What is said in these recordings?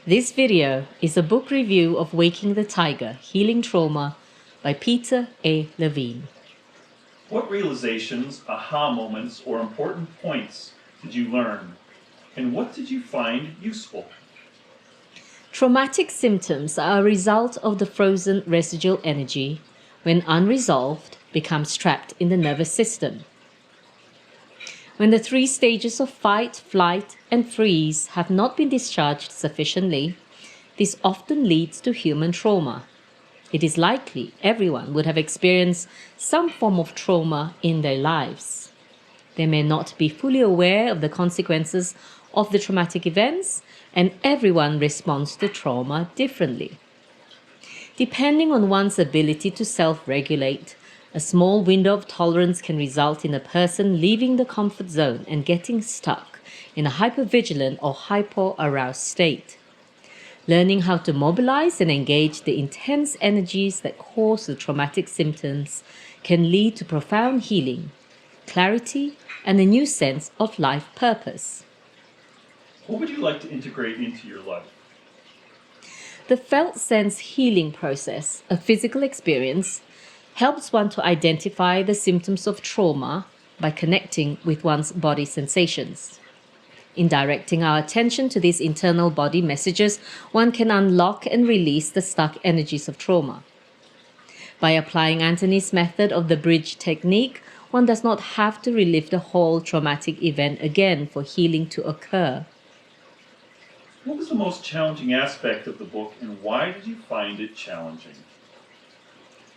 This video is a book review of Waking the Tiger, Healing Trauma by Peter A. Levine. What realizations, aha moments, or important points did you learn? And what did you find useful? Traumatic symptoms are a result of the frozen residual energy, when unresolved, becomes trapped in the nervous system. When the three stages of fight, flight, and freeze have not been discharged sufficiently, this often leads to human trauma. It is likely everyone would have experienced some form of trauma in their lives. They may not be fully aware of the consequences of the traumatic events, and everyone responds to trauma differently. Depending on one's ability to self-regulate, a small window of tolerance can result in a person leaving the comfort zone and getting stuck in a hypervigilant or hyper-aroused state. Learning how to mobilize and engage the intense energies that cause the traumatic symptoms can lead to profound healing, clarity, and a new sense of life purpose. What would you like to integrate into your life? The felt sense healing process, a physical experience, helps one to identify the symptoms of trauma by connecting with one's body sensations. In directing our attention to these internal body messages, one can unlock and release the stuck energies of trauma. By applying Anthony's method of the bridge technique, one does not have to relive the whole traumatic event again for healing to occur. What was the most challenging aspect of the book, and why did you find it challenging?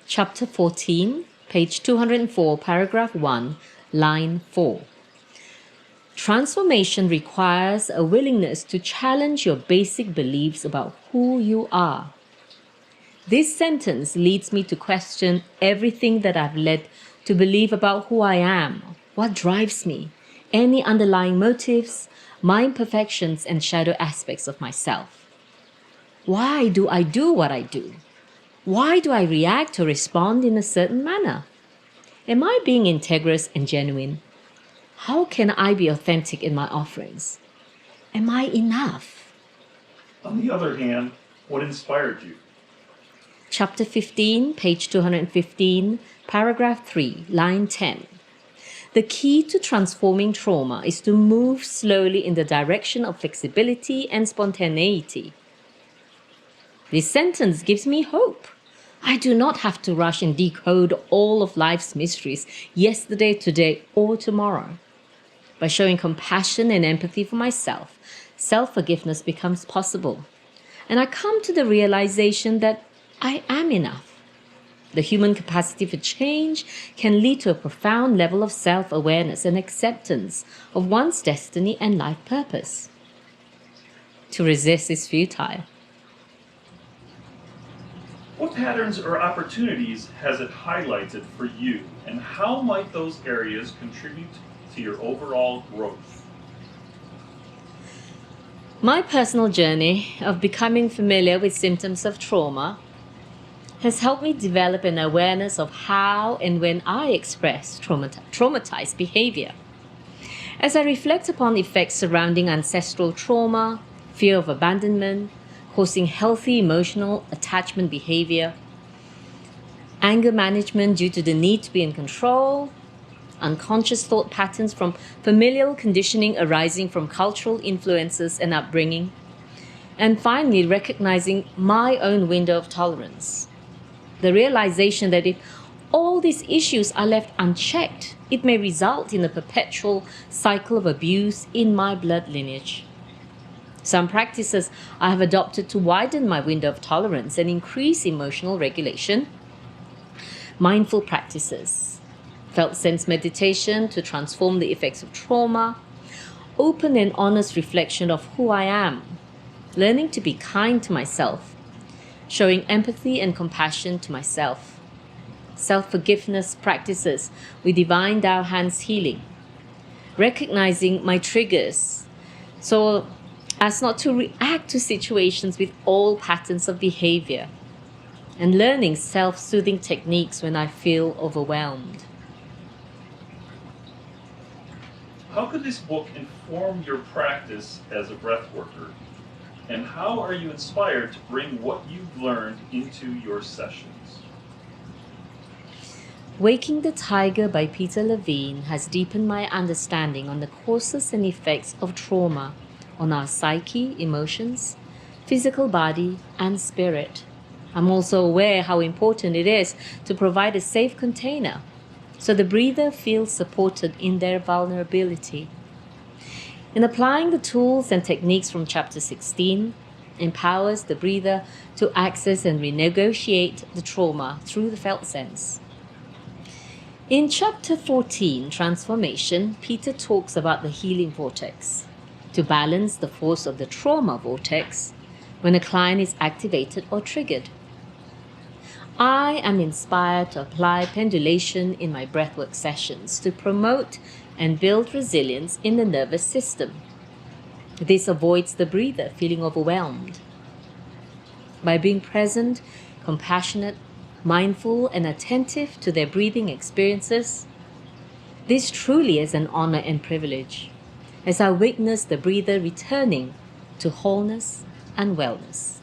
Chapter 14, page 204, paragraph 1, line 4. Transformation requires a willingness to challenge your basic beliefs about who you are. This sentence leads me to question everything that I've led to believe about who I am, what drives me, any underlying motives, my imperfections and shadow aspects of myself. Why do I do what I do? Why do I react or respond in a certain manner? Am I being integrous and genuine? How can I be authentic in my offerings? Am I enough? On the other hand, what inspired you? Chapter 15, page 215, paragraph 3, line 10. The key to transforming trauma is to move slowly in the direction of flexibility and spontaneity. This sentence gives me hope. I do not have to rush and decode all of life's mysteries yesterday, today, or tomorrow. By showing compassion and empathy for myself, self-forgiveness becomes possible. And I come to the realization that I am enough. The human capacity for change can lead to a profound level of self-awareness and acceptance of one's destiny and life purpose. To resist is futile. What patterns or opportunities has it highlighted for you, and how might those areas contribute to your overall growth? My personal journey of becoming familiar with symptoms of trauma has helped me develop an awareness of how and when I express traumatized behavior. As I reflect upon effects surrounding ancestral trauma, fear of abandonment, causing healthy emotional attachment behavior, anger management due to the need to be in control, unconscious thought patterns from familial conditioning arising from cultural influences and upbringing, and finally recognizing my own window of tolerance. The realization that if all these issues are left unchecked, it may result in a perpetual cycle of abuse in my blood lineage. Some practices I have adopted to widen my window of tolerance and increase emotional regulation. Mindful practices, felt sense meditation to transform the effects of trauma, open and honest reflection of who I am, learning to be kind to myself, showing empathy and compassion to myself, self-forgiveness practices with divine Tao hands healing, recognizing my triggers so as not to react to situations with all patterns of behavior, and learning self-soothing techniques when I feel overwhelmed. How could this book inform your practice as a breath worker? And how are you inspired to bring what you've learned into your sessions? Waking the Tiger by Peter Levine has deepened my understanding on the causes and effects of trauma on our psyche, emotions, physical body, and spirit. I'm also aware how important it is to provide a safe container so the breather feels supported in their vulnerability. In applying the tools and techniques from Chapter 16, empowers the breather to access and renegotiate the trauma through the felt sense. In Chapter 14, Transformation, Peter talks about the healing vortex to balance the force of the trauma vortex when a client is activated or triggered. I am inspired to apply pendulation in my breathwork sessions to promote and build resilience in the nervous system. This avoids the breather feeling overwhelmed. By being present, compassionate, mindful, and attentive to their breathing experiences, this truly is an honor and privilege as I witness the breather returning to wholeness and wellness.